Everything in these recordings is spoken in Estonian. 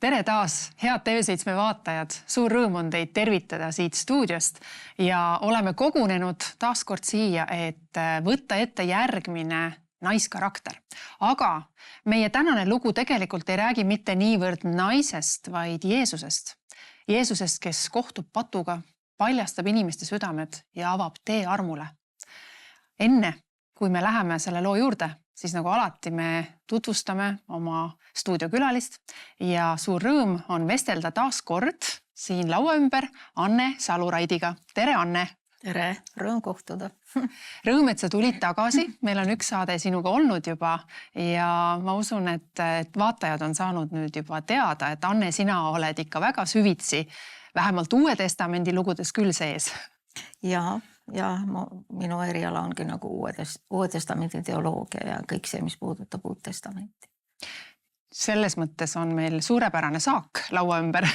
Tere taas, head TV7 vaatajad, suur rõõm on teid tervitada siit stuudiost ja oleme kogunenud taas kord siia, et võtta ette järgmine naiskarakter. Aga meie tänane lugu tegelikult ei räägi mitte niivõrd naisest, vaid Jeesusest. Jeesusest, kes kohtub patuga, paljastab inimeste südamed ja avab tee armule. Enne, kui me läheme selle loo juurde, siis nagu alati me tutvustame oma stuudiokülalist ja suur rõõm on vestelda taas kord siin laua ümber Anne Saluraidiga. Tere, Anne! Tere, rõõm kohtuda. Rõõm, et sa tulid tagasi. Meil on üks saade sinuga olnud juba ja ma usun, et vaatajad on saanud nüüd juba teada, et Anne, sina oled ikka väga süvitsi, vähemalt Uue Testamendi lugudes küll sees. Ja minu eriala ongi nagu Uue Testamendi teoloogia ja kõik see, mis puudutab Uut Testamenti. Selles mõttes on meil suurepärane saak laua ümber.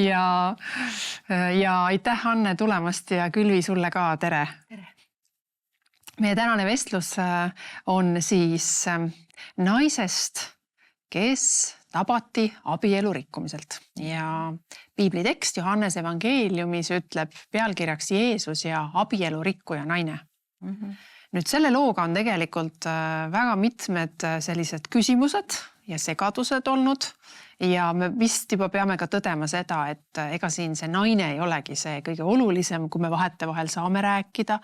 ja aitäh, Anne, tulemast ja Külvi sulle ka tere. Tere. Meie tänane vestlus on siis naisest, kes tabati abielu rikkumiselt ja piibli tekst Johannese evangeeliumis ütleb pealkirjaks Jeesus ja abielu rikkuja naine. Nüüd selle looga on tegelikult väga mitmed sellised küsimused ja segadused olnud ja me vist juba peame ka tõdema seda, et ega siin see naine ei olegi see kõige olulisem, kui me vahetevahel saame rääkida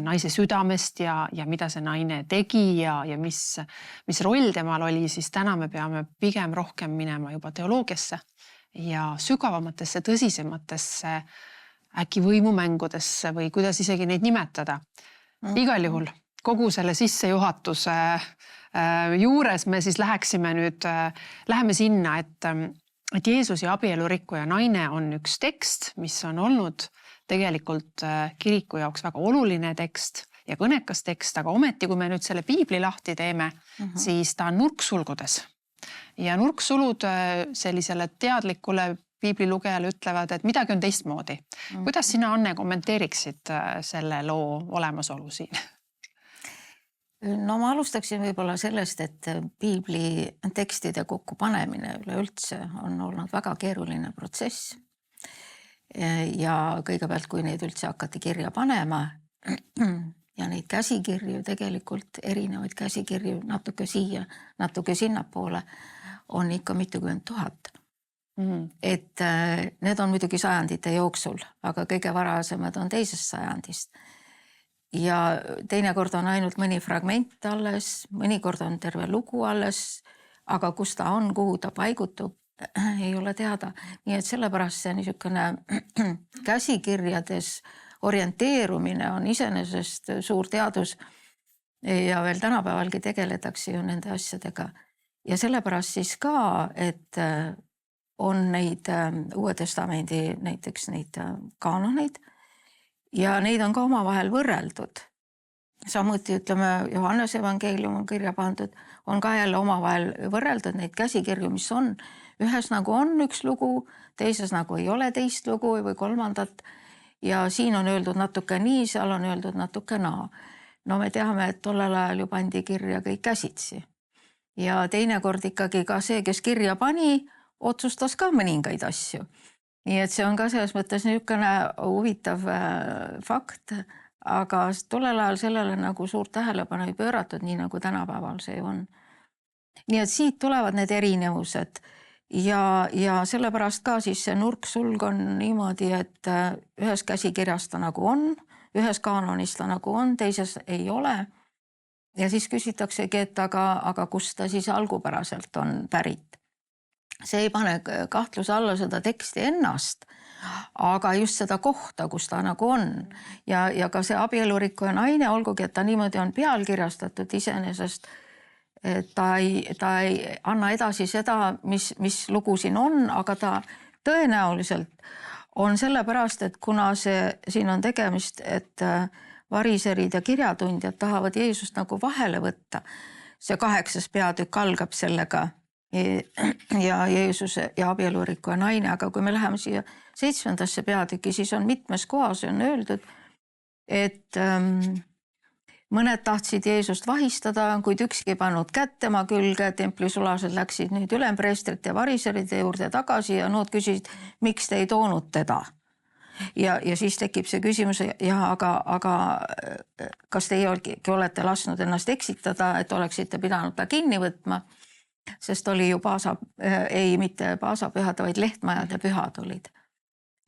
naise südamest ja mida see naine tegi ja mis roll temal oli, siis täna me peame pigem rohkem minema juba teoloogiasse ja sügavamatesse, tõsisematesse äkki võimumängudesse või kuidas isegi neid nimetada. Igal juhul kogu selle sissejuhatuse juures me siis läheme sinna, et Jeesus ja abielu rikkuja naine on üks tekst, mis on olnud tegelikult kiriku jaoks väga oluline tekst ja kõnekas tekst, aga ometi, kui me nüüd selle piibli lahti teeme, siis ta on nurksulgudes. Ja nurksulud sellisele teadlikule piiblilugejale ütlevad, et midagi on teistmoodi. Kuidas sina, Anne, kommenteeriksid selle loo olemasolu siin? No ma alustaksin võib-olla sellest, et piibli tekstide kokkupanemine üleüldse on olnud väga keeruline protsess. Ja kõigepealt, kui neid üldse hakati kirja panema ja neid käsikirju tegelikult, erinevaid käsikirju, natuke siia, natuke sinnapoole, on ikka mitukümmend tuhat. Et need on muidugi sajandite jooksul, aga kõige varasemad on teisest sajandist. Ja teinekord on ainult mõni fragment alles, mõnikord on terve lugu alles, aga kus ta on, kuhu ta paigutub, ei ole teada. Nii et sellepärast see niisugune käsikirjades orienteerumine on iseenesest suur teadus ja veel tänapäevalgi tegeletakse ju nende asjadega. Ja sellepärast siis ka, et on neid Uue Testamendi näiteks neid kaanoneid ja neid on ka omavahel võrreldud. Samuti ütleme, Johannese evangeelium on kirja pandud, on ka jälle omavahel võrreldud neid käsikirju, mis on. Ühes nagu on üks lugu, teises nagu ei ole teist lugu või kolmandat ja siin on öeldud natuke nii, seal on öeldud natuke naa. No me teame, et tollel ajal ju pandi kirja kõik käsitsi. Ja teinekord ikkagi ka see, kes kirja pani, otsustas ka mõningaid asju. Nii et see on ka selles mõttes niisugune huvitav fakt, aga tollel ajal sellele nagu suurt tähelepanu ei pööratud, nii nagu tänapäeval see on. Nii et siit tulevad need erinevused ja sellepärast ka siis see nurksulg on niimoodi, et ühes käsikirjas ta nagu on, ühes kaanonis ta nagu on, teises ei ole. Ja siis küsitaksegi, et aga kust ta siis algupäraselt on pärit. See ei pane kahtluse alla seda teksti ennast, aga just seda kohta, kus ta nagu on. Ja ka see abielurikkuja naine, olgugi, et ta niimoodi on pealkirjastatud iseenesest, ta ei anna edasi seda, mis lugu siin on, aga ta tõenäoliselt on sellepärast, et kuna siin on tegemist, et variserid ja kirjatundjad tahavad Jeesust nagu vahele võtta, see 8. peatükk algab sellega, ja Jeesuse ja abielurikkuja naine, aga kui me läheme siia 7. peatükki, siis on mitmes kohas on öeldud, et mõned tahtsid Jeesust vahistada, kuid ükski ei pannud kätt tema külge. Templisulased läksid nüüd ülempreestrite ja variseride juurde tagasi ja nood küsisid, miks te ei toonud teda. Ja siis tekib see küsimus, aga kas teie olete lasknud ennast eksitada, et oleksite pidanud ta kinni võtma, sest oli ju mitte paasapühad, vaid lehtmajade pühad olid.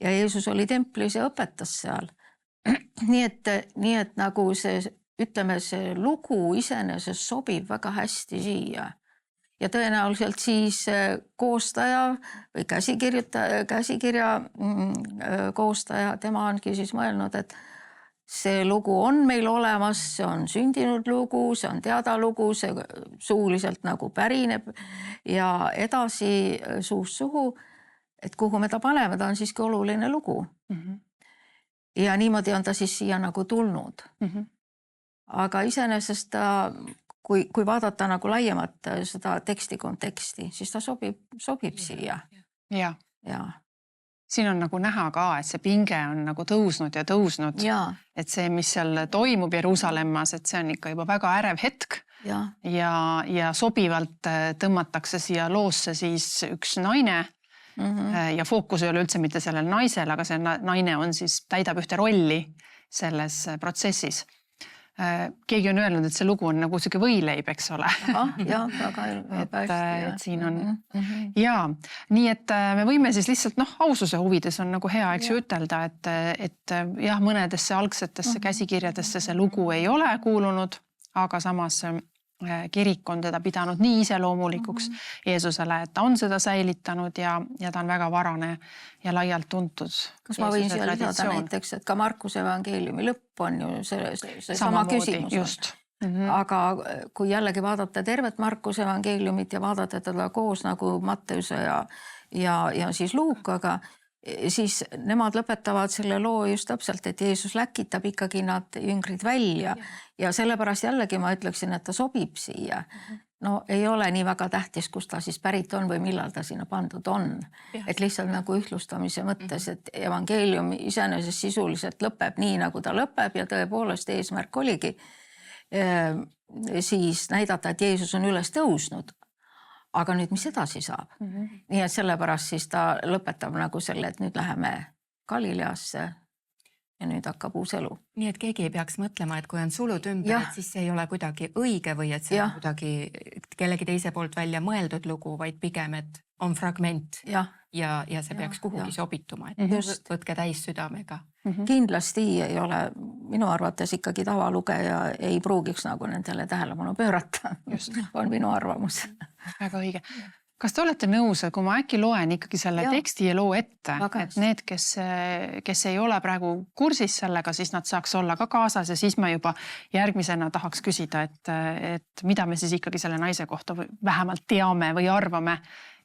Ja Jeesus oli templis ja õpetas seal. Nii et nagu see, ütleme, see lugu iseenesest sobib väga hästi siia. Ja tõenäoliselt siis koostaja või käsikirja koostaja, tema ongi siis mõelnud, et see lugu on meil olemas, see on sündinud lugu, see on teada lugu, see suuliselt nagu pärineb ja edasi suust suhu, et kuhu me ta paneme, ta on siiski oluline lugu. Ja niimoodi on ta siis siia nagu tulnud. Aga iseenesest ta, kui vaadata nagu laiemat seda teksti konteksti, siis ta sobib siia. Ja. Siin on nagu näha ka, et see pinge on nagu tõusnud ja tõusnud. Et see, mis seal toimub Jeruusalemmas, et see on ikka juba väga ärev hetk. Ja sobivalt tõmmatakse siia loosse siis üks naine. Ja fookus ei ole üldse mitte sellel naisel, aga see naine on siis, täidab ühte rolli selles protsessis. Keegi on öelnud, et see lugu on nagu siuke võileib, eks ole. Väga hästi. Et siin on. Ja, nii et me võime siis lihtsalt, aususe huvides on nagu hea, eks ju ütelda, et jah, mõnedesse algsetesse käsikirjadesse see lugu ei ole kuulunud, aga samas kirik on teda pidanud nii iseloomulikuks Jeesusele, et ta on seda säilitanud ja ta on väga varane ja laialt tuntud. Kas ma võin siia lisada näiteks, et ka Markuse evangeeliumi lõpp on ju see sama küsimus. Just. Aga kui jällegi vaadata tervet Markuse evangeeliumit ja vaadata teda koos nagu Matteuse ja siis Luukaga, siis nemad lõpetavad selle loo just täpselt, et Jeesus läkitab ikkagi nad jüngrid välja ja sellepärast jällegi ma ütleksin, et ta sobib siia. No ei ole nii väga tähtis, kus ta siis pärit on või millal ta sinna pandud on. Et lihtsalt nagu ühtlustamise mõttes, et evangeelium iseenesest sisuliselt lõpeb nii, nagu ta lõpeb ja tõepoolest eesmärk oligi siis näidata, et Jeesus on üles tõusnud. Aga nüüd, mis edasi saab? Nii et sellepärast siis ta lõpetab nagu selle, et nüüd läheme Galileasse ja nüüd hakkab uus elu. Nii et keegi ei peaks mõtlema, et kui on sulud ümber, et siis see ei ole kuidagi õige või et see on kuidagi kellegi teise poolt välja mõeldud lugu, vaid pigem, et on fragment ja see peaks kuhugi sobituma, et võtke täis südamega. Kindlasti ei ole, minu arvates ikkagi tavalugeja ei pruugiks nagu nendele tähelepanu pöörata. On minu arvamus. Väga õige. Kas te olete nõus, et kui ma äkki loen ikkagi selle teksti ja loo ette, et need, kes ei ole praegu kursis sellega, siis nad saaks olla ka kaasas ja siis ma juba järgmisena tahaks küsida, et mida me siis ikkagi selle naise kohta vähemalt teame või arvame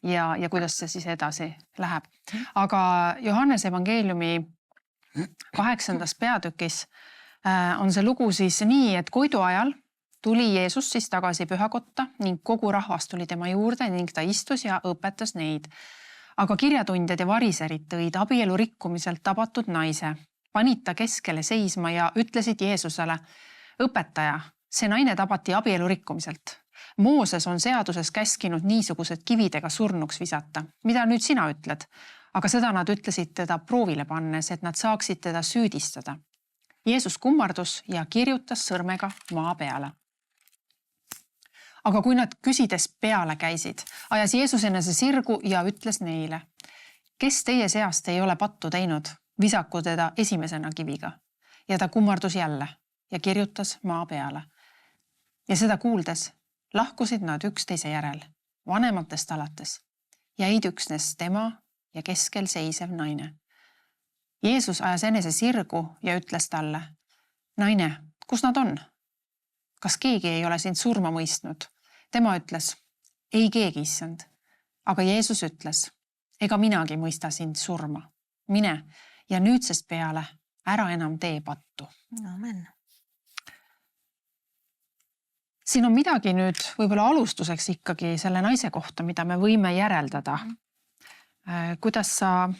ja kuidas see siis edasi läheb. Aga Johannes evangeeliumi 8. peatükis on see lugu siis nii, et koidu ajal tuli Jeesus siis tagasi pühakotta ning kogu rahvas tuli tema juurde ning ta istus ja õpetas neid. Aga kirjatundjad ja variserid tõid abielu rikkumiselt tabatud naise, panid ta keskele seisma ja ütlesid Jeesusele, õpetaja, see naine tabati abielu rikkumiselt. Mooses on seaduses käskinud niisugused kividega surnuks visata. Mida nüüd sina ütled? Aga seda nad ütlesid teda proovile pannes, et nad saaksid teda süüdistada. Jeesus kummardus ja kirjutas sõrmega maa peale. Aga kui nad küsides peale käisid, ajas Jeesus enese sirgu ja ütles neile, kes teie seast ei ole pattu teinud, visaku teda esimesena kiviga. Ja ta kummardus jälle ja kirjutas maa peale. Ja seda kuuldes lahkusid nad üksteise järel, vanematest alates, jäid üksnes tema ja keskel seisev naine. Jeesus ajas enese sirgu ja ütles talle, naine, kus nad on? Kas keegi ei ole sind surma mõistnud? Tema ütles, ei keegi issand. Aga Jeesus ütles, ega minagi mõista sind surma. Mine ja nüüdsest peale ära enam tee pattu. Amen. Siin on midagi nüüd võib-olla alustuseks ikkagi selle naise kohta, mida me võime järeldada. Kuidas sa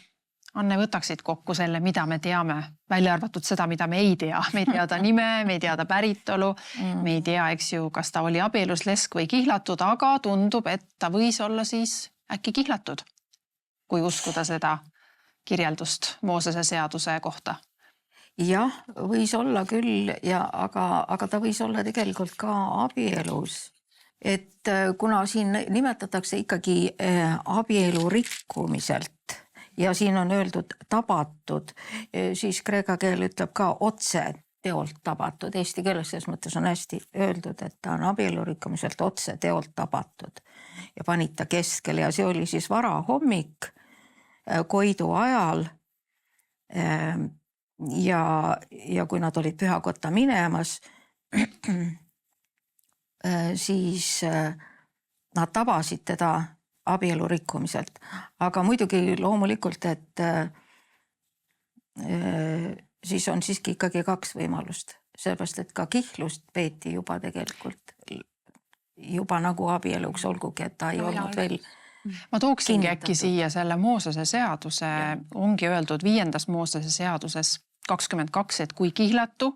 Anne, võtaksid kokku selle, mida me teame, välja arvatud seda, mida me ei tea. Me ei tea ta nime, me ei tea ta päritolu, me ei tea, eks ju, kas ta oli abielus lesk või kihlatud, aga tundub, et ta võis olla siis äkki kihlatud, kui uskuda seda kirjeldust Moosese seaduse kohta. Jah, võis olla küll, aga ta võis olla tegelikult ka abielus. Et kuna siin nimetatakse ikkagi abielu rikkumiselt ja siin on öeldud tabatud, siis kreeka keel ütleb ka otse teolt tabatud. Eesti keeles selles mõttes on hästi öeldud, et ta on abielu rikkumiselt otse teolt tabatud ja panid ta keskele ja see oli siis varahommik Koidu ajal. Ja kui nad olid pühakotta minemas, siis nad tabasid teda abielu rikkumiselt. Aga muidugi loomulikult, et siis on siiski ikkagi kaks võimalust. Sellepärast, et ka kihlust peeti juba tegelikult juba nagu abieluks, olgugi, et ta ei olnud veel ma tooksingi äkki siia selle Moosese seaduse, ongi öeldud 5. Moosese seaduses 22, et kui kihlatu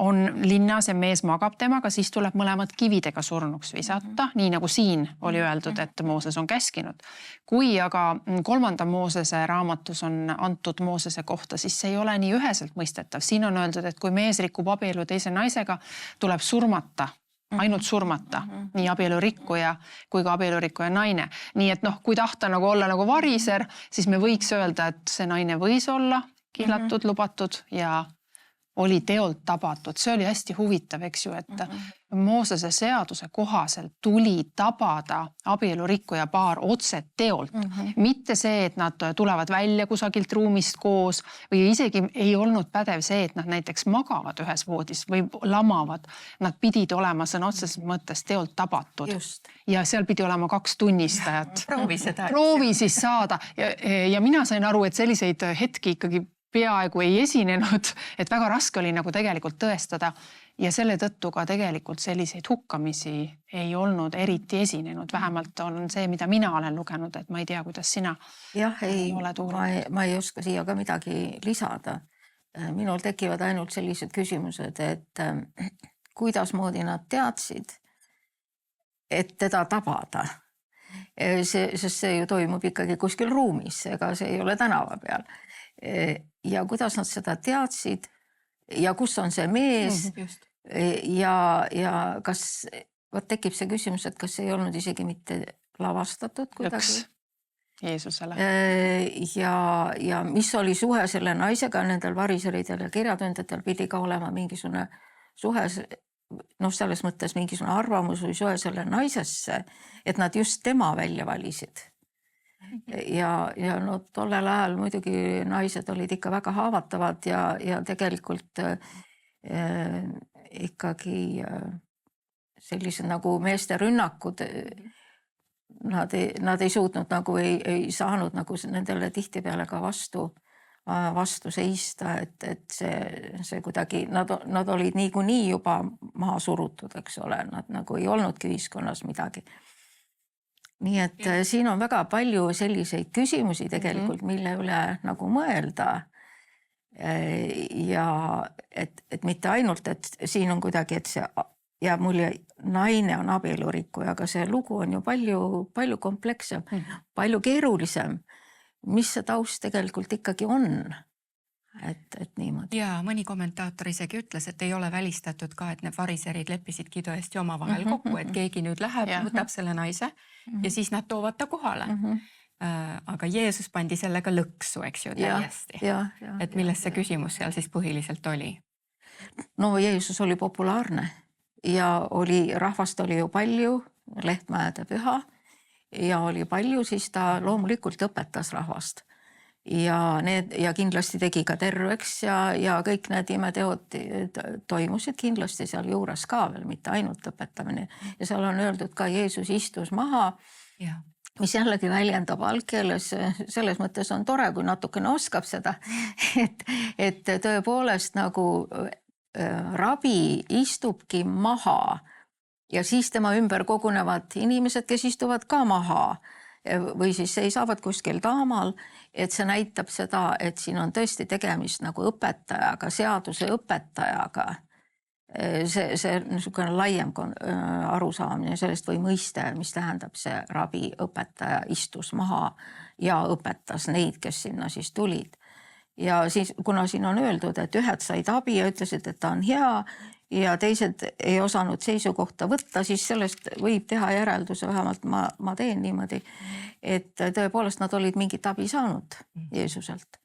on linnas ja mees magab temaga, siis tuleb mõlemad kividega surnuks visata, nii nagu siin oli öeldud, et Mooses on käskinud. Kui aga 3. Moosese raamatus on antud Moosese kohta, siis see ei ole nii üheselt mõistetav. Siin on öeldud, et kui mees rikub abielu teise naisega, tuleb surmata. Ainult surmata, nii abielurikkuja kui ka abielurikkuja naine. Nii et kui tahta nagu olla nagu variser, siis me võiks öelda, et see naine võis olla kihlatud, lubatud ja oli teolt tabatud. See oli hästi huvitav, eks ju, et Moosese seaduse kohaselt tuli tabada abielurikkuja paar otse teolt. Mitte see, et nad tulevad välja kusagilt ruumist koos või isegi ei olnud pädev see, et nad näiteks magavad ühes voodis või lamavad. Nad pidid olema sõna otseses mõttes teolt tabatud. Just. Ja seal pidi olema 2 tunnistajat. Proovi siis saada. Ja mina sain aru, et selliseid hetki ikkagi peaaegu ei esinenud, et väga raske oli nagu tegelikult tõestada ja selle tõttu ka tegelikult selliseid hukkamisi ei olnud eriti esinenud. Vähemalt on see, mida mina olen lugenud, et ma ei tea, kuidas sina ma ei oska siia ka midagi lisada. Minul tekivad ainult sellised küsimused, et kuidas moodi nad teadsid, et teda tabada. Sest see ju toimub ikkagi kuskil ruumis, ega see ei ole tänava peal. Ja kuidas nad seda teadsid ja kus on see mees ja kas tekib see küsimus, et kas ei olnud isegi mitte lavastatud kuidagi. Jeesusele. Ja mis oli suhe selle naisega, nendel variseridel ja kirjatundjatel pidi ka olema mingisugune suhe, selles mõttes mingisugune arvamus või suhe selle naisesse, et nad just tema välja valisid. Ja tollel ajal muidugi naised olid ikka väga haavatavad ja tegelikult ikkagi sellised nagu meeste rünnakud, nad ei suutnud nagu, ei saanud nagu nendele tihtipeale ka vastu seista, et see kuidagi, nad olid niikuinii juba maha surutud, eks ole, nad nagu ei olnudki ühiskonnas midagi. Nii et siin on väga palju selliseid küsimusi tegelikult, mille üle nagu mõelda. Ja et mitte ainult, et siin on kuidagi, et see jääb mulje, naine on abielurikkuja, aga see lugu on ju palju komplekssem, palju keerulisem, mis see taust tegelikult ikkagi on. Et niimoodi. Ja mõni kommentaator isegi ütles, et ei ole välistatud ka, et need variserid leppisidki tõesti omavahel kokku, et keegi nüüd läheb, võtab selle naise ja siis nad toovad ta kohale. Aga Jeesus pandi sellega lõksu, eks ju, täiesti. Et milles see küsimus seal siis põhiliselt oli? No Jeesus oli populaarne ja rahvast oli ju palju, Lehtmäede püha ja oli palju, siis ta loomulikult õpetas rahvast. Ja kindlasti tegi ka terveks ja kõik need imeteod toimusid kindlasti seal juures ka veel, mitte ainult õpetamine. Ja seal on öeldud ka Jeesus istus maha, mis jällegi väljendab algkeeles, selles mõttes on tore, kui natukene oskab seda, et tõepoolest nagu rabi istubki maha ja siis tema ümber kogunevad inimesed, kes istuvad ka maha. või siis seisavad kuskil taamal, et see näitab seda, et siin on tõesti tegemist nagu õpetajaga, seaduse õpetajaga. See niisugune laiem arusaamine sellest või mõiste, mis tähendab see rabi õpetaja istus maha ja õpetas neid, kes sinna siis tulid. Ja siis, kuna siin on öeldud, et ühed said abi ja ütlesid, et ta on hea ja teised ei osanud seisukohta võtta, siis sellest võib teha järelduse, vähemalt ma teen niimoodi, et tõepoolest nad olid mingit abi saanud Jeesuselt.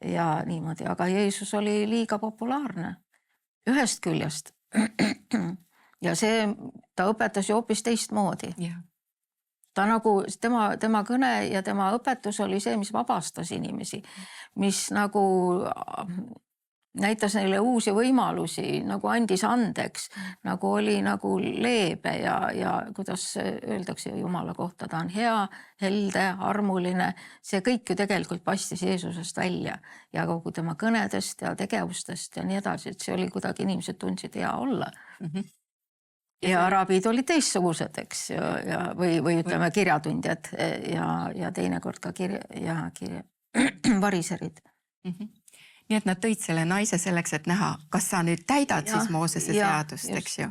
Ja niimoodi, aga Jeesus oli liiga populaarne ühest küljest. Ja ta õpetas ju hoopis teistmoodi. Ta nagu, tema kõne ja tema õpetus oli see, mis vabastas inimesi, mis nagu näitas neile uusi võimalusi, nagu andis andeks, nagu oli nagu leebe ja kuidas öeldakse Jumala kohta, ta on hea, helde, armuline. See kõik ju tegelikult paistis Jeesusest välja ja kogu tema kõnedest ja tegevustest ja nii edasi, et see oli kuidagi, inimesed tundsid hea olla. Ja rabid olid teistsugused, eks, või ütleme kirjatundjad ja teinekord ka variserid. Nii et nad tõid selle naise selleks, et näha, kas sa nüüd täidad siis Moosese seadust, eks ju.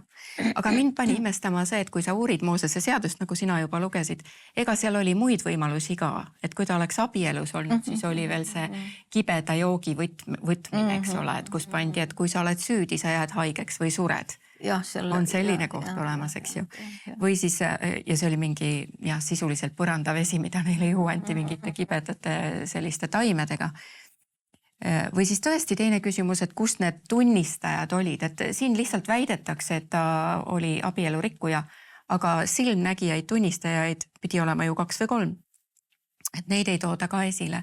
Aga mind pani imestama see, et kui sa uurid Moosese seadust, nagu sina juba lugesid, ega seal oli muid võimalusi ka, et kui ta oleks abielus olnud, siis oli veel see kibeda joogi võtmine, eks ole, et kus pandi, et kui sa oled süüdi, sa jääd haigeks või sured. On selline koht olemas, eks ju. Või siis, ja see oli mingi sisuliselt põrandavesi, mida neile juuenti mingite kibedate selliste taimedega. Või siis tõesti teine küsimus, et kust need tunnistajad olid, et siin lihtsalt väidetakse, et ta oli abielurikkuja, aga silmnägijaid, tunnistajaid pidi olema ju 2 või 3. Et neid ei tooda ka esile.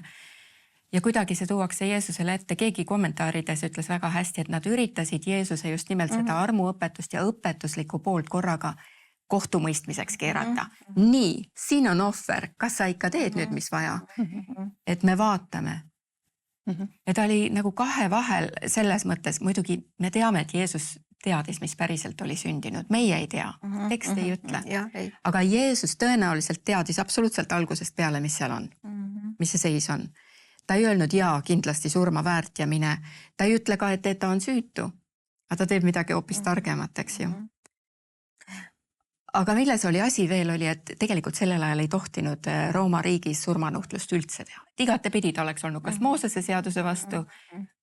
Ja kuidagi see tuuakse Jeesusele ette, keegi kommentaarides ütles väga hästi, et nad üritasid Jeesuse just nimelt seda armuõpetust ja õpetuslikku poolt korraga kohtumõistmiseks keerata. Nii, siin on ohver, kas sa ikka teed nüüd, mis vaja? Et me vaatame. Ja ta oli nagu 2 vahel selles mõttes, muidugi me teame, et Jeesus teadis, mis päriselt oli sündinud. Meie ei tea, tekst ei ütle. Aga Jeesus tõenäoliselt teadis absoluutselt algusest peale, mis seal on, mis see seis on. Ta ei öelnud kindlasti surma väärt ja mine. Ta ei ütle ka, et ta on süütu. Aga ta teeb midagi hoopis targemat, eks ju. Aga milles oli asi veel oli, et tegelikult sellel ajal ei tohtinud Rooma riigis surmanuhtlust üldse teha. Igatepidi ta oleks olnud kas Moosese seaduse vastu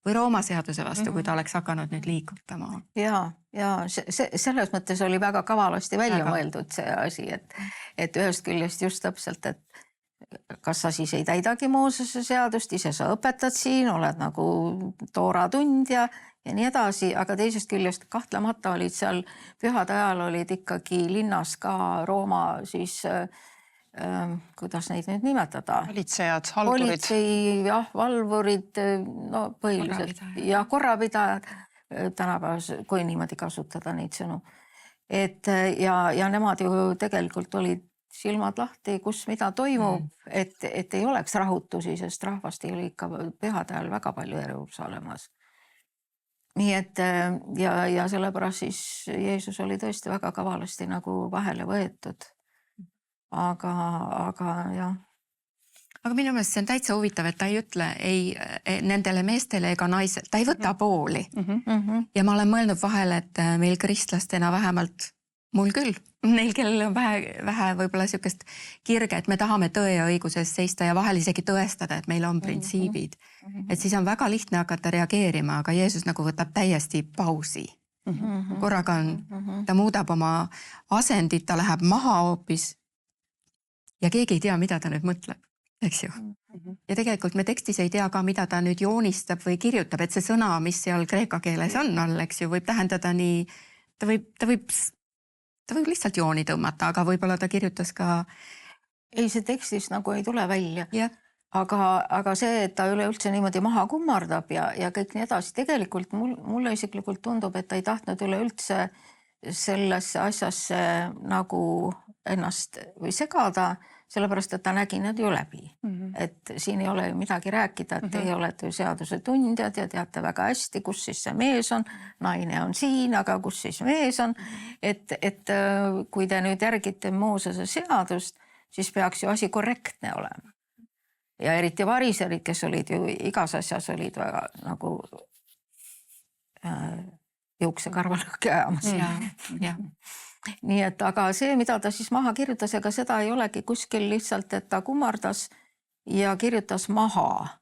või Rooma seaduse vastu, kui ta oleks hakanud nüüd liikutama. Ja selles mõttes oli väga kavalasti välja mõeldud see asi, et ühest küljest just täpselt, et kas sa siis ei täidagi Moosese seadust, ise sa õpetad siin, oled nagu toora tundja ja nii edasi, aga teisest küljest kahtlemata olid seal pühade ajal olid ikkagi linnas ka Rooma siis, kuidas neid nüüd nimetada? Valitsejad, halvurid. Politsei, valvurid, no põhiliselt ja korrapidajad tänapäevas, kui niimoodi kasutada neid sõnu. Ja nemad ju tegelikult olid silmad lahti, kus mida toimub, et ei oleks rahutusi, sest rahvast oli ikka pühade ajal väga palju Jeruusalemmas. Nii et ja sellepärast siis Jeesus oli tõesti väga kavalasti nagu vahele võetud. Aga jah. Aga minu meelest see on täitsa huvitav, et ta ei ütle nendele meestele ega naisele, ta ei võta pooli. Ja ma olen mõelnud vahel, et meil kristlastena vähemalt mul küll, neil, kellel on vähe võib-olla niisugust kirge, et me tahame tõe ja õiguses seista ja vahel isegi tõestada, et meil on printsiibid. Et siis on väga lihtne hakata reageerima, aga Jeesus nagu võtab täiesti pausi. Korraga ta muudab oma asendit, ta läheb maha hoopis ja keegi ei tea, mida ta nüüd mõtleb, eks ju. Ja tegelikult me tekstis ei tea ka, mida ta nüüd joonistab või kirjutab, et see sõna, mis seal kreeka keeles on all, eks ju, võib tähendada nii, ta võib lihtsalt jooni tõmmata, aga võib-olla ta kirjutas ka... Ei, see tekstis nagu ei tule välja. Aga see, et ta üleüldse niimoodi maha kummardab ja kõik nii edasi, tegelikult mulle isiklikult tundub, et ta ei tahtnud üleüldse sellesse asjasse nagu ennast või segada, sellepärast, et ta nägi need ju läbi. Et siin ei ole ju midagi rääkida, et teie olete seaduse tundjad ja teate väga hästi, kus siis see mees on. Naine on siin, aga kus siis mees on. Et kui te nüüd järgite Moosese seadust, siis peaks ju asi korrektne olema. Ja eriti variserid, kes olid ju igas asjas olid väga nagu juuksekarvalõhki ajamas. Nii et aga see, mida ta siis maha kirjutas, ega seda ei olegi kuskil lihtsalt, et ta kummardas ja kirjutas maha.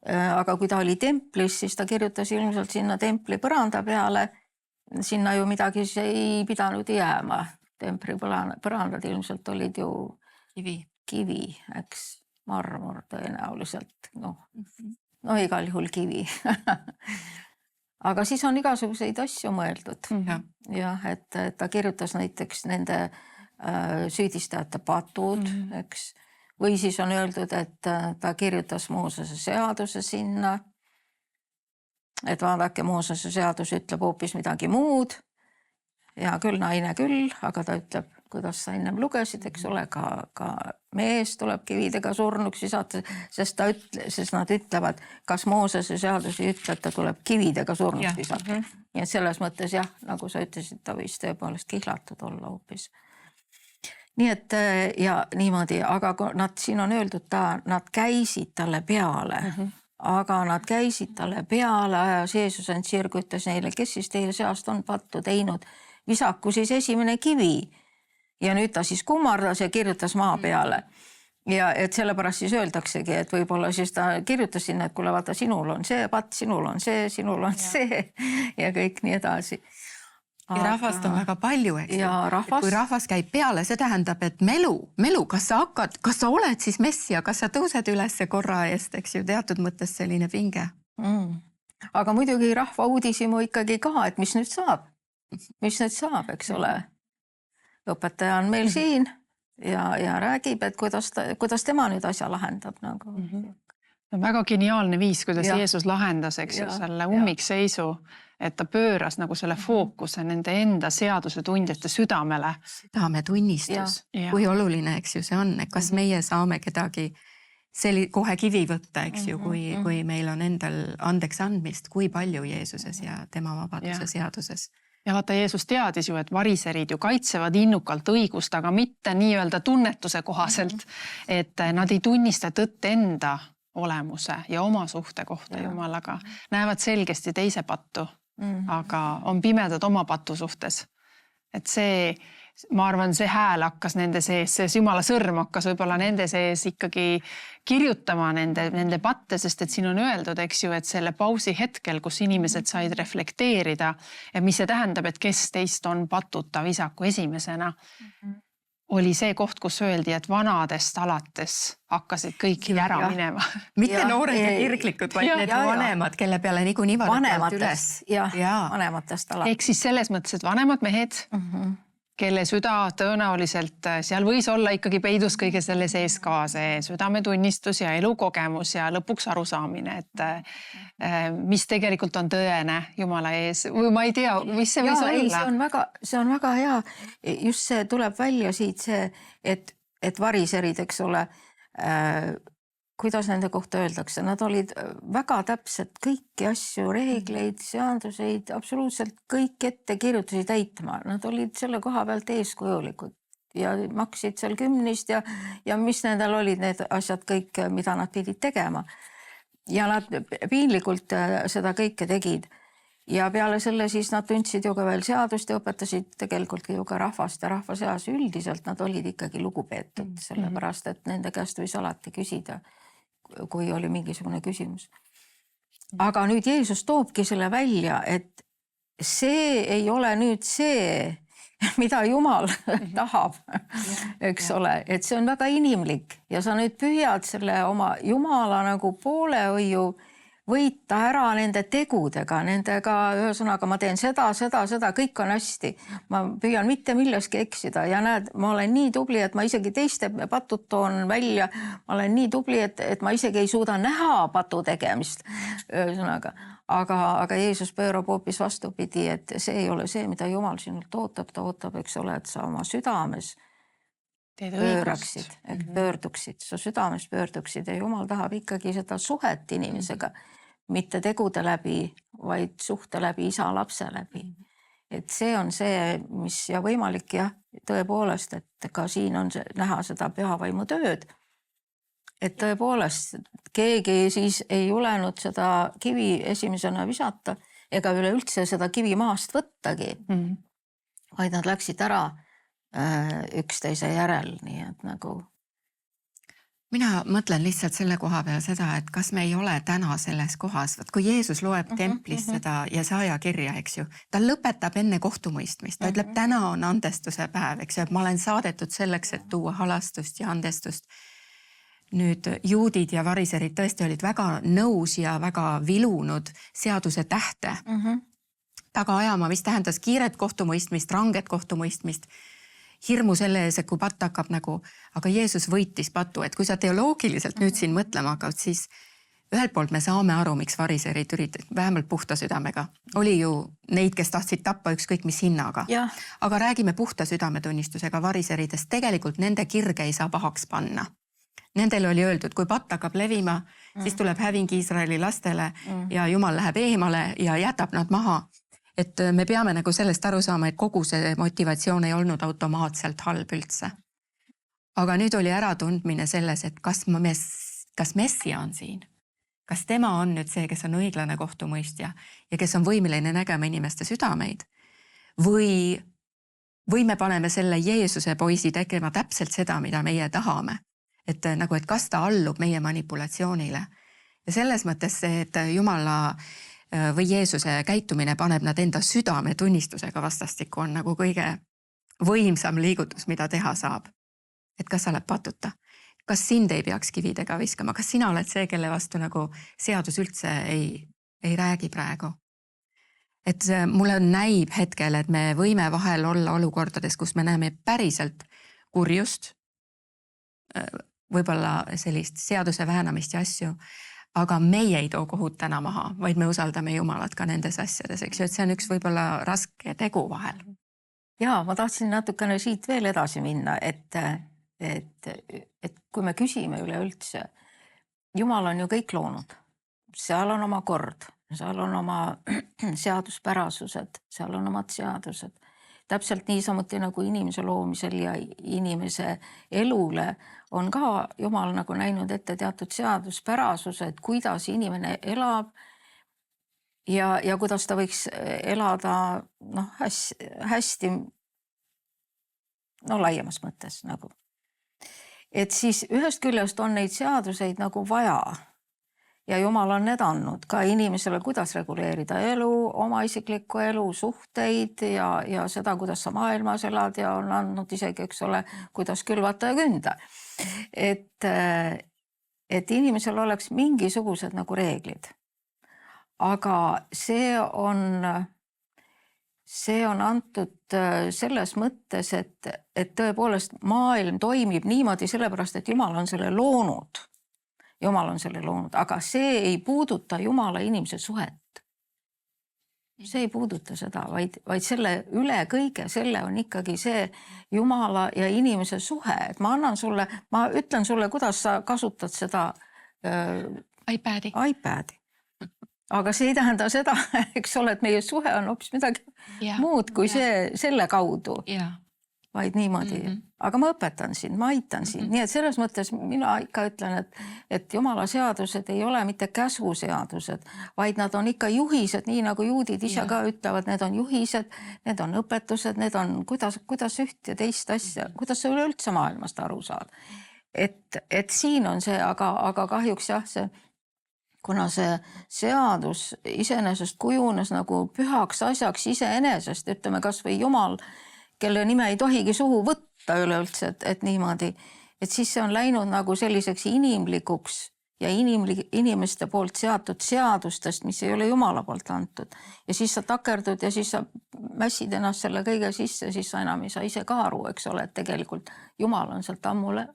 Aga kui ta oli templis, siis ta kirjutas ilmselt sinna templi põranda peale. Sinna ju midagi ei pidanud jääma. Templi põrandad ilmselt olid ju kivi, eks, marmor tõenäoliselt. No igal juhul kivi. Aga siis on igasuguseid asju mõeldud. Jah, et ta kirjutas näiteks nende süüdistajate patud, eks. Või siis on öeldud, et ta kirjutas Moosese seaduse sinna. Et vaadake, Moosese seadus ütleb hoopis midagi muud. Ja küll naine küll, aga ta ütleb, kuidas sa ennem lugesid, eks ole, ka mees tuleb kividega surnuks visata, sest nad ütlevad, kas Moosese seadus ei ütle, et ta tuleb kividega surnuks visata. Ja selles mõttes jah, nagu sa ütlesid, ta võis tõepoolest kihlatud olla hoopis. Nii et ja niimoodi, aga nad siin on öeldud, nad käisid talle peale, aga nad käisid talle peale, ajas Jeesus end sirgu, ütles neile, kes siis teie seast on pattu teinud, visaku siis esimene kivi. Ja nüüd ta siis kummardas ja kirjutas maa peale. Ja et sellepärast siis öeldaksegi, et võib-olla siis ta kirjutas sinna, et kuule vaata, sinul on see patt, sinul on see ja kõik nii edasi. Ja rahvast on väga palju, eks. Kui rahvas käib peale, see tähendab, et melu, kas sa oled siis messia, kas sa tõused üles korra eest, eks ju, teatud mõttes selline pinge. Aga muidugi rahva uudisimu ikkagi ka, et mis nüüd saab, eks ole. Õpetaja on meil siin ja räägib, et kuidas tema nüüd asja lahendab. Väga geniaalne viis, kuidas Jeesus lahendas, eks ju, selle ummikseisu, et ta pööras nagu selle fookuse nende enda seaduse tundjate südamele. Südametunnistus, kui oluline, eks ju, see on, et kas meie saame kedagi kohe kivi võtta, eks ju, kui meil on endal andeks andmist, kui palju Jeesuses ja tema vabaduse seaduses. Ja vaata, Jeesus teadis ju, et variserid ju kaitsevad innukalt õigust, aga mitte nii-öelda tunnetuse kohaselt, et nad ei tunnista tõtt enda olemuse ja oma suhte kohta Jumalaga. Näevad selgesti teise pattu, aga on pimedad oma patu suhtes. Et see, ma arvan, see hääl hakkas nende sees, see Jumala sõrm hakkas võib-olla nende sees ikkagi kirjutama nende patte, sest et siin on öeldud, eks ju, et selle pausi hetkel, kus inimesed said reflekteerida ja mis see tähendab, et kes teist on patuta visaku esimesena, oli see koht, kus öeldi, et vanadest alates hakkasid kõik ära minema. Mitte noored ja kirglikud, vaid need vanemad, kelle peale niikuinii vaadavad üles. Vanematest alates. Ehk siis selles mõttes, et vanemad mehed, kelle süda tõenäoliselt, seal võis olla ikkagi peidus kõige selle sees ka see südametunnistus ja elukogemus ja lõpuks arusaamine, et mis tegelikult on tõene Jumala ees. Või ma ei tea, mis see võis olla? See on väga hea. Just see tuleb välja siit see, et variserid, eks ole, kuidas nende kohta öeldakse, nad olid väga täpselt kõiki asju, reegleid, seaduseid, absoluutselt kõik ette kirjutasid täitma. Nad olid selle koha pealt eeskujulikud ja maksid seal 10 ja mis nendel olid need asjad kõik, mida nad pidid tegema. Ja nad piinlikult seda kõike tegid. Ja peale selle siis nad tundsid ju ka veel seadust ja õpetasid tegelikult ju ka rahvast ja rahva seas üldiselt nad olid ikkagi lugupeetud, sellepärast et nende käest võis alati küsida, kui oli mingisugune küsimus. Aga nüüd Jeesus toobki selle välja, et see ei ole nüüd see, mida Jumal tahab, eks ole, et see on väga inimlik ja sa nüüd püüad selle oma Jumala nagu poolehoiu võita ära nende tegudega, nendega ühesõnaga ma teen seda, kõik on hästi. Ma püüan mitte milleski eksida ja näed, ma olen nii tubli, et ma isegi teiste patud toon välja. Ma olen nii tubli, et ma isegi ei suuda näha patu tegemist. Ühesõnaga, aga Jeesus pöörab hoopis vastupidi, et see ei ole see, mida Jumal sinult ootab. Ta ootab, eks ole, et sa oma südames pöörduksid, sa südames pöörduksid ja Jumal tahab ikkagi seda suhet inimesega, mitte tegude läbi, vaid suhte läbi, isa lapse läbi. Et see on see, mis ja võimalik jah, tõepoolest, et ka siin on näha seda püha vaimu tööd. Et tõepoolest keegi siis ei julenud seda kivi esimesena visata ega üleüldse seda kivi maast võttagi, vaid nad läksid ära üksteise järel, nii et nagu. Mina mõtlen lihtsalt selle koha peal seda, et kas me ei ole täna selles kohas, kui Jeesus loeb templis seda Jesaja kirja, eks ju, ta lõpetab enne kohtumõistmist, ta ütleb, täna on andestuse päev, eks ju, et ma olen saadetud selleks, et tuua halastust ja andestust. Nüüd juudid ja variserid tõesti olid väga nõus ja väga vilunud seaduse tähte taga ajama, mis tähendas kiiret kohtumõistmist, ranget kohtumõistmist, hirmu selle ees, et kui patt hakkab nagu, aga Jeesus võitis patu, et kui sa teoloogiliselt nüüd siin mõtlema hakkad, siis ühelt poolt me saame aru, miks variserid üritasid, vähemalt puhta südamega. Oli ju neid, kes tahtsid tappa ükskõik mis hinnaga. Aga räägime puhta südametunnistusega variseridest, tegelikult nende kirge ei saa pahaks panna. Nendel oli öeldud, kui patt hakkab levima, siis tuleb häving Iisraeli lastele ja Jumal läheb eemale ja jätab nad maha. Et me peame nagu sellest aru saama, et kogu see motivatsioon ei olnud automaatselt halb üldse. Aga nüüd oli äratundmine selles, et kas Messia on siin. Kas tema on nüüd see, kes on õiglane kohtumõistja ja kes on võimeline nägema inimeste südameid? Või me paneme selle Jeesuse poisi tegema täpselt seda, mida meie tahame. Et kas ta allub meie manipulatsioonile. Ja selles mõttes see, et Jumala või Jeesuse käitumine paneb nad enda südame tunnistusega vastastikku on nagu kõige võimsam liigutus, mida teha saab. Et kas sa oled patuta? Kas sind ei peaks kividega viskama? Kas sina oled see, kelle vastu nagu seadus üldse ei räägi praegu? Et mulle näib hetkel, et me võime vahel olla olukordades, kus me näeme päriselt kurjust, võib-olla sellist seaduse väänamist ja asju, aga meie ei too kohut täna maha, vaid me usaldame Jumalat ka nendes asjades, eks ju, et see on üks võib-olla raske tegu vahel. Jaa, ma tahtsin natukene siit veel edasi minna, et kui me küsime üleüldse, Jumal on ju kõik loonud, seal on oma kord, seal on oma seaduspärasused, seal on omad seadused. Täpselt niisamuti nagu inimese loomisel ja inimese elule on ka Jumal nagu näinud ette teatud seaduspärasused, kuidas inimene elab ja kuidas ta võiks elada hästi laiemas mõttes nagu. Et siis ühest küljest on neid seaduseid nagu vaja ja Jumal on need andnud ka inimesele, kuidas reguleerida elu, oma isiklikku elu, suhteid ja seda, kuidas sa maailmas elad ja on andnud isegi, eks ole, kuidas külvata ja künda. Et inimesel oleks mingisugused nagu reeglid. Aga see on antud selles mõttes, et tõepoolest maailm toimib niimoodi sellepärast, et Jumal on selle loonud. Jumal on selle loonud, aga see ei puuduta Jumala inimese suhet. See ei puuduta seda, vaid selle üle kõige, selle on ikkagi see Jumala ja inimese suhe. Et ma ütlen sulle, kuidas sa kasutad seda iPadi. Aga see ei tähenda seda, eks ole, et meie suhe on hoopis midagi muud kui selle kaudu. Vaid niimoodi. Aga ma õpetan sind, ma aitan sind. Nii et selles mõttes mina ikka ütlen, et Jumala seadused ei ole mitte käsuseadused, vaid nad on ikka juhised, nii nagu juudid ise ka ütlevad, need on juhised, need on õpetused, need on kuidas üht ja teist asja, kuidas sa üleüldse maailmast aru saad. Et siin on see, aga kahjuks kuna see seadus iseenesest kujunes nagu pühaks asjaks iseenesest, ütleme kas või Jumal, kelle nime ei tohigi suhu võtta üleüldse, et niimoodi, et siis see on läinud nagu selliseks inimlikuks ja inimeste poolt seatud seadustest, mis ei ole Jumala poolt antud. Ja siis sa takerdud ja siis sa mässid ennast selle kõige sisse, siis sa enam ei saa ise ka aru, eks ole, et tegelikult Jumal on sealt ammule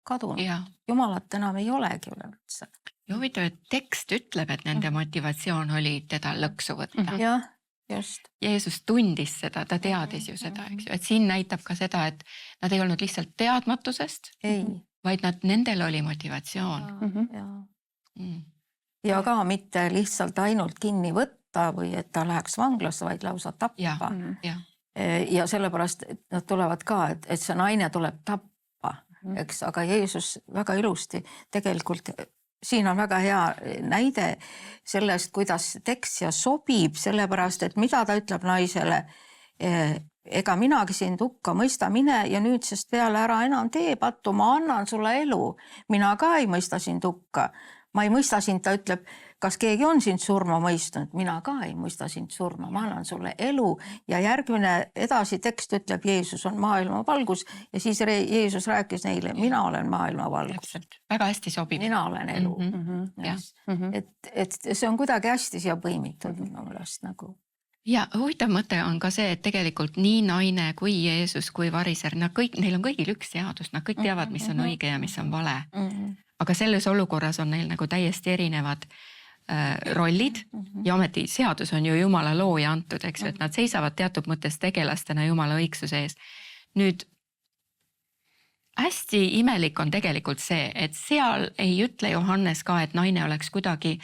kadunud. Jumalat enam ei olegi üleüldse. Ja huvitav, et tekst ütleb, et nende motivatsioon oli teda lõksu võtta. Jah. Just. Jeesus tundis seda, ta teadis ju seda, eks ju, et siin näitab ka seda, et nad ei olnud lihtsalt teadmatusest, vaid nendel oli motivatsioon. Ja ka mitte lihtsalt ainult kinni võtta või et ta läheks vanglasse, vaid lausa tappa. ja sellepärast nad tulevad ka, et see naine tuleb tappa, eks, aga Jeesus väga ilusti tegelikult siin on väga hea näide sellest, kuidas tekst ja sobib, sellepärast, et mida ta ütleb naisele, ega minagi sind hukka mõista, mine ja nüüdsest peale ära enam tee pattu, ma annan sulle elu, mina ka ei mõista sind hukka. Ma ei mõista sind, ta ütleb, kas keegi on sind surma mõistnud, mina ka ei mõista sind surma, ma annan sulle elu ja järgmine edasi tekst ütleb, Jeesus on maailma valgus ja siis Jeesus rääkis neile, mina olen maailma valgus. Väga hästi sobib. Mina olen elu. Et see on kuidagi hästi siia põimitud minu meelest nagu. Ja huvitav mõte on ka see, et tegelikult nii naine kui Jeesus kui variser, neil on kõigil üks seadus, nad kõik teavad, mis on õige ja mis on vale. Aga selles olukorras on neil nagu täiesti erinevad rollid ja ometi seadus on ju Jumala looja antud, eks ju, et nad seisavad teatud mõttes tegelastena Jumala õigsuse ees. Nüüd hästi imelik on tegelikult see, et seal ei ütle Johannes ka, et naine oleks kuidagi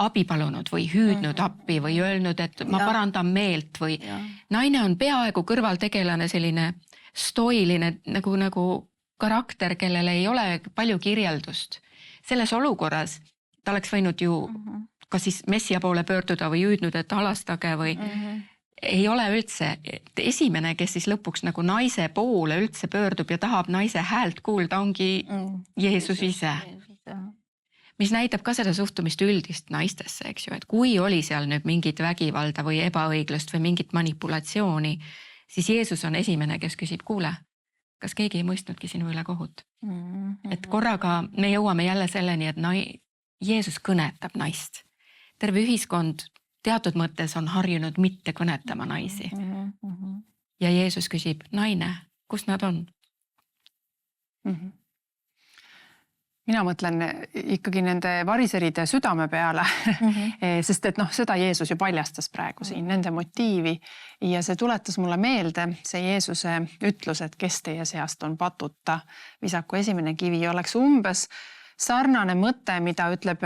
abi palunud või hüüdnud appi või öelnud, et ma parandan meelt või naine on peaaegu kõrvaltegelane selline stoiline nagu karakter, kellel ei ole palju kirjeldust. Selles olukorras ta oleks võinud ju kas siis messia poole pöörduda või hüüdnud, et alastage või ei ole üldse. Esimene, kes siis lõpuks nagu naise poole üldse pöördub ja tahab naise häält kuulda, ongi Jeesus ise. Mis näitab ka seda suhtumist üldist naistesse, eks ju, et kui oli seal nüüd mingit vägivalda või ebaõiglust või mingit manipulatsiooni, siis Jeesus on esimene, kes küsib, kuule, kas keegi ei mõistnudki sinu üle kohut? Et korraga me jõuame jälle selleni, et Jeesus kõnetab naist. Terve ühiskond teatud mõttes on harjunud mitte kõnetama naisi. Ja Jeesus küsib, naine, kus nad on? Mina mõtlen ikkagi nende variseride südame peale, sest et seda Jeesus ju paljastas praegu siin, nende motiivi ja see tuletas mulle meelde, see Jeesuse ütlus, et kes teie seast on patuta, visaku esimene kivi, oleks umbes sarnane mõte, mida ütleb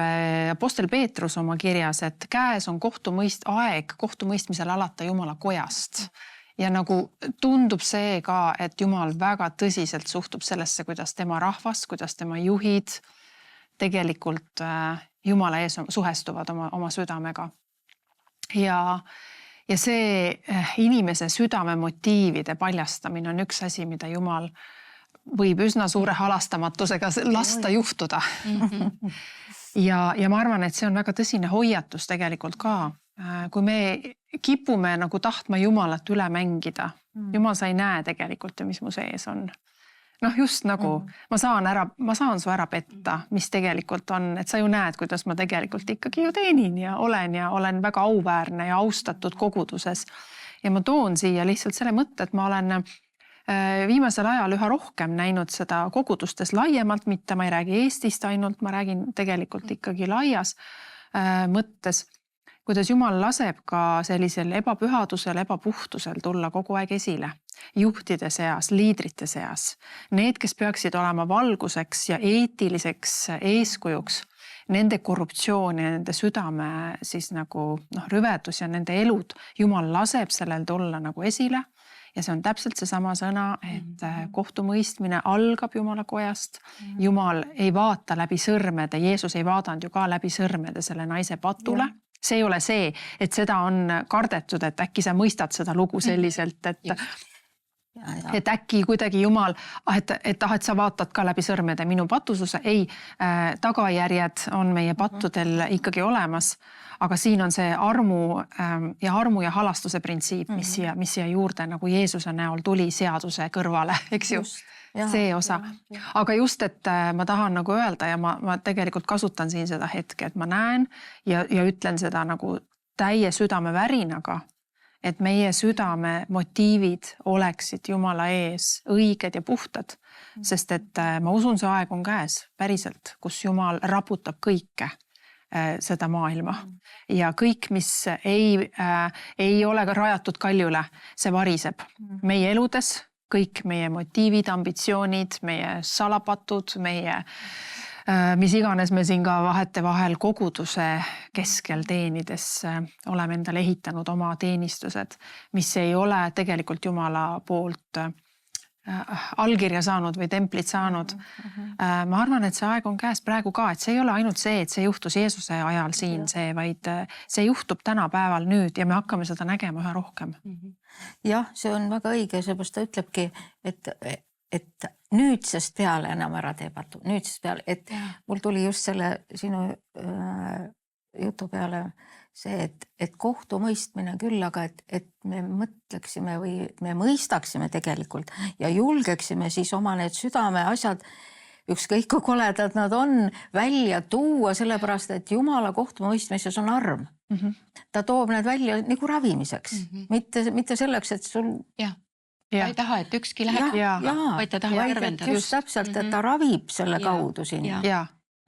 apostel Peetrus oma kirjas, et käes on aeg kohtumõistmisel alata Jumala kojast. Ja nagu tundub see ka, et Jumal väga tõsiselt suhtub sellesse, kuidas tema rahvas, kuidas tema juhid tegelikult Jumala ees suhestuvad oma südamega. Ja see inimese südame motiivide paljastamine on üks asi, mida Jumal võib üsna suure halastamatusega lasta juhtuda. Ja ma arvan, et see on väga tõsine hoiatus tegelikult ka. Kui me kipume nagu tahtma Jumalat üle mängida, Jumal sa ei näe tegelikult, mis mu sees on. Just nagu ma saan su ära petta, mis tegelikult on, et sa ju näed, kuidas ma tegelikult ikkagi ju teenin ja olen väga auväärne ja austatud koguduses. Ja ma toon siia lihtsalt selle mõtte, et ma olen viimasel ajal üha rohkem näinud seda kogudustes laiemalt, mitte ma ei räägi Eestist ainult, ma räägin tegelikult ikkagi laias mõttes, kuidas Jumal laseb ka sellisel ebapühadusel, ebapuhtusel tulla kogu aeg esile. Juhtide seas, liidrite seas. Need, kes peaksid olema valguseks ja eetiliseks eeskujuks, nende korruptsioon ja nende südame siis nagu rüvedus ja nende elud, Jumal laseb sellel tulla nagu esile. Ja see on täpselt seesama sõna, et kohtumõistmine algab Jumala kojast. Jumal ei vaata läbi sõrmede, Jeesus ei vaadanud ju ka läbi sõrmede selle naise patule. See ei ole see, et seda on kardetud, et äkki sa mõistad seda lugu selliselt, et äkki kuidagi Jumal, et sa vaatad ka läbi sõrmede minu patususe. Ei, tagajärjed on meie pattudel ikkagi olemas, aga siin on see armu ja halastuse printsiip, mis siia juurde nagu Jeesuse näol tuli seaduse kõrvale, eks ju. See osa. Aga just, et ma tahan nagu öelda ja ma tegelikult kasutan siin seda hetke, et ma näen ja ütlen seda nagu täie südame värinaga, et meie südame motiivid oleksid Jumala ees õiged ja puhtad, sest et ma usun, see aeg on käes päriselt, kus Jumal raputab kõike seda maailma ja kõik, mis ei ole rajatud kaljule, see variseb meie eludes. Kõik meie motiivid, ambitsioonid, meie salapatud, meie mis iganes me siin ka vahetevahel koguduse keskel teenides oleme endale ehitanud oma teenistused, mis ei ole tegelikult Jumala poolt allkirja saanud või templit saanud. Ma arvan, et see aeg on käes praegu ka, et see ei ole ainult see, et see juhtus Jeesuse ajal siin vaid see juhtub tänapäeval nüüd ja me hakkame seda nägema üha rohkem. Jah, see on väga õige, seepärast ta ütlebki, et nüüdsest peale enam ära teebatu. Nüüdsest peale, et mul tuli just selle sinu jutu peale see, et kohtumõistmine küll, aga et me mõtleksime või me mõistaksime tegelikult ja julgeksime siis oma need südame asjad, ükskõik kui koledad nad on, välja tuua, sellepärast et Jumala kohtumõistmises on arm. Ta toob need välja nagu ravimiseks, mitte selleks, et sul... Ta ei taha, et ükski läheb, vaid ta tahab järvendada. Just täpselt, et ta ravib selle kaudu sinna.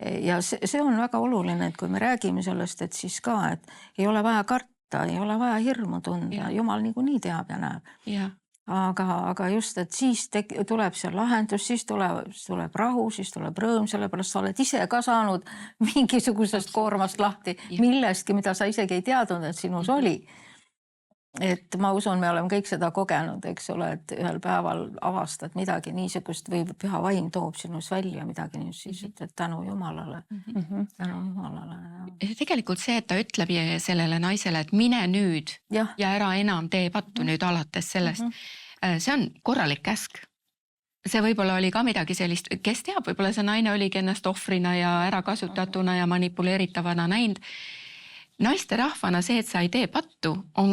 Ja see on väga oluline, et kui me räägime sellest, et siis ka, et ei ole vaja karta, ei ole vaja hirmu tunda, Jumal niikuinii teab ja näeb. Aga just, et siis tuleb see lahendus, siis tuleb rahu, siis tuleb rõõm, sellepärast sa oled ise ka saanud mingisugusest koormast lahti, millestki, mida sa isegi ei teadnud, et sinus oli. Et ma usun, me oleme kõik seda kogenud, eks ole, et ühel päeval avastad midagi niisugust või püha vaim toob sinus välja midagi niisugust, siis ütled tänu Jumalale. Tänu Jumalale. Tegelikult see, et ta ütleb sellele naisele, et mine nüüd ja ära enam tee pattu nüüd alates sellest, see on korralik käsk. See võib-olla oli ka midagi sellist, kes teab, võib-olla see naine oligi ennast ohvrina ja ära kasutatuna ja manipuleeritavana näinud. Naiste rahvana see, et sa ei tee pattu, on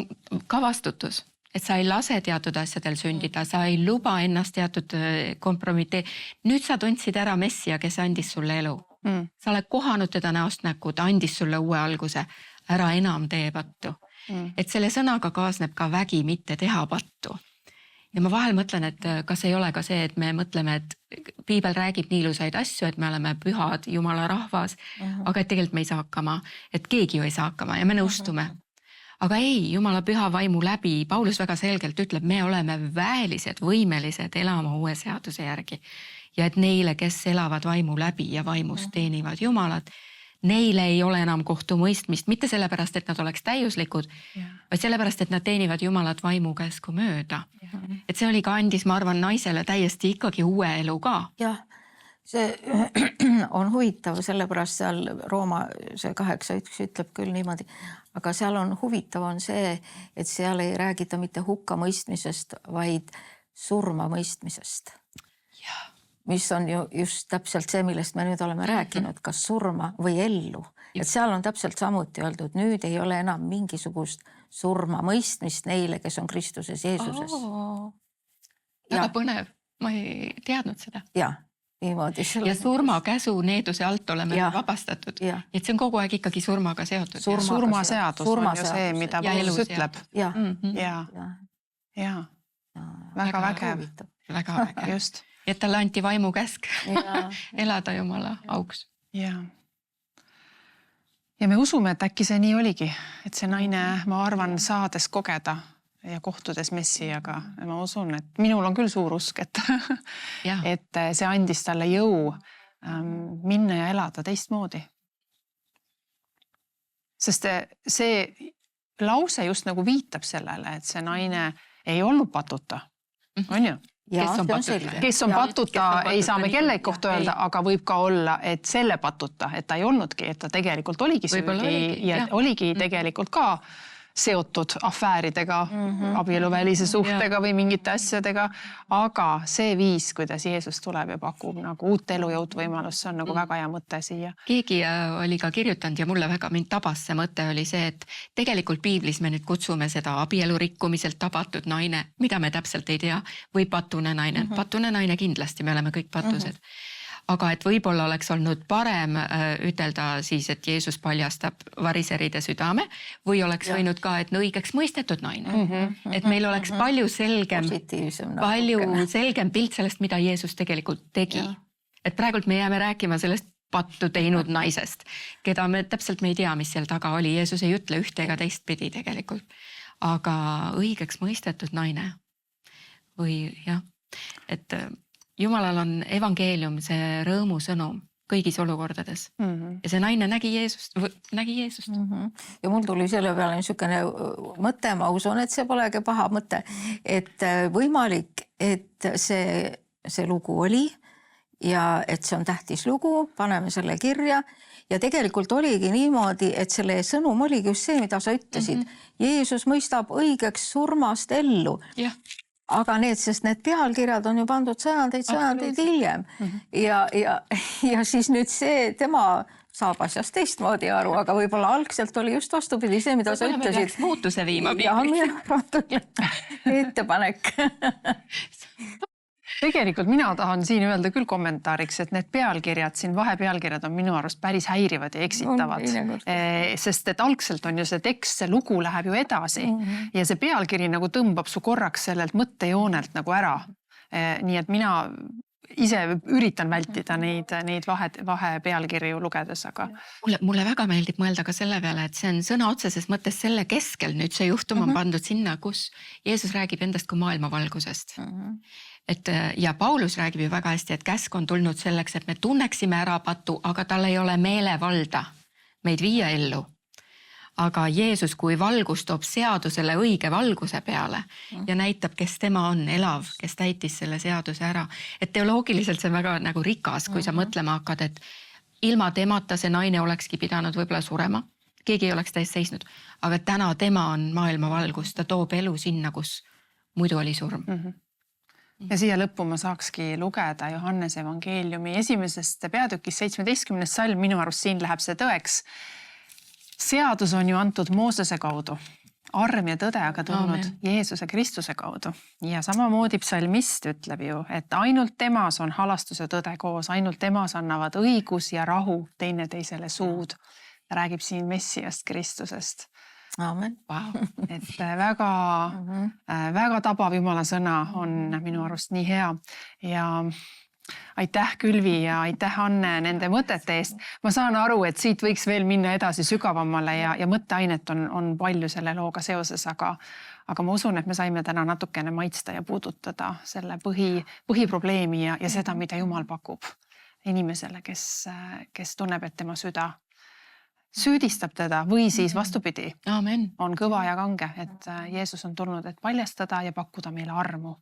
ka vastutus. Et sa ei lase teatud asjadel sündida, sa ei luba ennast teatud kompromitee. Nüüd sa tundsid ära Messia, kes andis sulle elu. Sa oled kohanud teda näost näkku, ta andis sulle uue alguse. Ära enam tee pattu. Et selle sõnaga kaasneb ka vägi, mitte teha pattu. Ja ma vahel mõtlen, et kas ei ole ka see, et me mõtleme, et Piibel räägib nii ilusaid asju, et me oleme pühad Jumala rahvas, aga et tegelikult me ei saa hakkama, et keegi ju ei saa hakkama ja me nõustume. Aga ei, Jumala püha vaimu läbi, Paulus väga selgelt ütleb, me oleme väelised, võimelised elama uue seaduse järgi. Ja et neile, kes elavad vaimu läbi ja vaimus teenivad Jumalat, neile ei ole enam kohtumõistmist, mitte sellepärast, et nad oleks täiuslikud, vaid sellepärast, et nad teenivad Jumalat vaimu käsku mööda. Et see oli ka andis, ma arvan, naisele täiesti ikkagi uue elu ka. Jah, see on huvitav, sellepärast seal Rooma see 8.1 ütleb küll niimoodi, aga seal on huvitav on see, et seal ei räägita mitte hukkamõistmisest, vaid surmamõistmisest. Mis on ju just täpselt see, millest me nüüd oleme rääkinud, kas surma või ellu. Et seal on täpselt samuti öeldud, nüüd ei ole enam mingisugust surma mõistmist neile, kes on Kristuses Jeesuses. Väga põnev, ma ei teadnud seda. Ja, niimoodi. Ja surmakäsu needuse alt oleme vabastatud. Et see on kogu aeg ikkagi surmaga seotud. Surmaseadus on ju see, mida Paulus ütleb. Ja. Väga vägev. Väga vägev. Just. Et talle anti vaimu käsk elada Jumala auks. Ja me usume, et äkki see nii oligi, et see naine, ma arvan, saades kogeda ja kohtudes Messiaga, ma usun, et minul on küll suur usk, et see andis talle jõu minna ja elada teistmoodi. Sest see lause just nagu viitab sellele, et see naine ei olnud patuta, on ju? Kes on patuta, ei saa me kellegi kohta öelda, aga võib ka olla, et selle patuta, et ta ei olnudki, et ta tegelikult oligi süüdi ja oligi tegelikult ka seotud afääridega, abieluvälise suhtega või mingite asjadega, aga see viis, kuidas Jeesus tuleb ja pakub nagu uut elujõud võimalust, see on nagu väga hea mõte siia. Keegi oli ka kirjutanud ja mulle väga mind tabas see mõte oli see, et tegelikult Piiblis me nüüd kutsume seda abielurikkumiselt tabatud naine, mida me täpselt ei tea, või patune naine. Patune naine kindlasti, me oleme kõik patused. Aga et võib-olla oleks olnud parem ütelda siis, et Jeesus paljastab variseride südame või oleks võinud ka, et õigeks mõistetud naine. Et meil oleks palju selgem pilt sellest, mida Jeesus tegelikult tegi. Et praegult me jääme rääkima sellest pattu teinud naisest, keda me täpselt me ei tea, mis seal taga oli. Jeesus ei ütle ühte ega teist pidi tegelikult. Aga õigeks mõistetud naine või jah, et Jumalal on evangeelium, see rõõmusõnum, kõigis olukordades. Ja see naine nägi Jeesust. Ja mul tuli selle peale niisugune mõte, ma usun, et see polegi paha mõte, et võimalik, et see lugu oli ja et see on tähtis lugu, paneme selle kirja ja tegelikult oligi niimoodi, et selle sõnum oligi just see, mida sa ütlesid. Jeesus mõistab õigeks surmast ellu. Jah. Aga sest need pealkirjad on ju pandud sajandeid hiljem. Ja siis nüüd see, tema saab asjast teistmoodi aru, aga võib-olla algselt oli just vastupidi see, mida sa ütlesid. Muutuse viima. Ja mina ettepanek. Tegelikult mina tahan siin öelda küll kommentaariks, et need pealkirjad, siin vahepealkirjad on minu arust päris häirivad ja eksitavad. Sest et algselt on ju see tekst, see lugu läheb ju edasi ja see pealkiri nagu tõmbab su korraks sellelt mõttejoonelt nagu ära. Nii et mina ise üritan vältida neid vahepealkirju lugedes, aga... Mulle väga meeldib mõelda ka selle peale, et see on sõna otseses mõttes selle keskel. Nüüd see juhtum on pandud sinna, kus Jeesus räägib endast kui maailma valgusest. Ja Paulus räägib ju väga hästi, et käsk on tulnud selleks, et me tunneksime ära patu, aga tal ei ole meelevalda meid viia ellu. Aga Jeesus kui valgus toob seadusele õige valguse peale ja näitab, kes tema on elav, kes täitis selle seaduse ära. Et teoloogiliselt see on väga nagu rikas, kui sa mõtlema hakkad, et ilma temata see naine olekski pidanud võib-olla surema. Keegi ei oleks täis seisnud, aga täna tema on maailma valgus, ta toob elu sinna, kus muidu oli surm. Ja siia lõppu ma saakski lugeda Johannes evangeeliumi esimesest peatükist 17. salm, minu arust siin läheb see tõeks. Seadus on ju antud Moosese kaudu, arm ja tõde aga tulnud Jeesuse Kristuse kaudu. Ja samamoodi psalmist ütleb ju, et ainult temas on halastus ja tõde koos, ainult temas annavad õigus ja rahu teineteisele suud. Ta räägib siin Messiast Kristusest. Aamen. Wow. Et väga tabav Jumala sõna on minu arust nii hea ja aitäh Külvi ja aitäh Anne nende mõtete eest. Ma saan aru, et siit võiks veel minna edasi sügavamale ja mõtteainet on palju selle looga seoses, aga ma usun, et me saime täna natukene maitsta ja puudutada selle põhiprobleemi ja seda, mida Jumal pakub inimesele, kes tunneb, et tema süda süüdistab teda või siis vastupidi. Amen. On kõva ja kange, et Jeesus on tulnud, et paljastada ja pakkuda meile armu.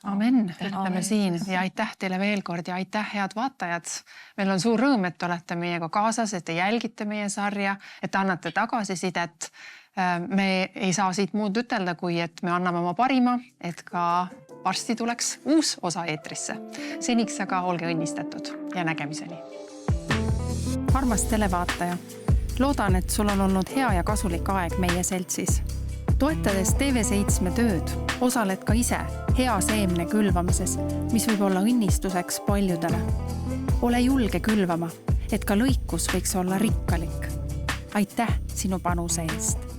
Amen, ütleme siin ja aitäh teile veel kord ja aitäh head vaatajad. Meil on suur rõõm, et olete meiega kaasas, et te jälgite meie sarja, et annate tagasisidet. Me ei saa siit muud ütelda, kui et me anname oma parima, et ka varsti tuleks uus osa eetrisse. Seniks aga olge õnnistatud ja nägemiseni. Armas televaataja, loodan, et sul on olnud hea ja kasulik aeg meie seltsis. Toetades TV7 tööd, osaled ka ise hea seemne külvamises, mis võib olla õnnistuseks paljudele. Ole julge külvama, et ka lõikus võiks olla rikkalik. Aitäh sinu panuse eest!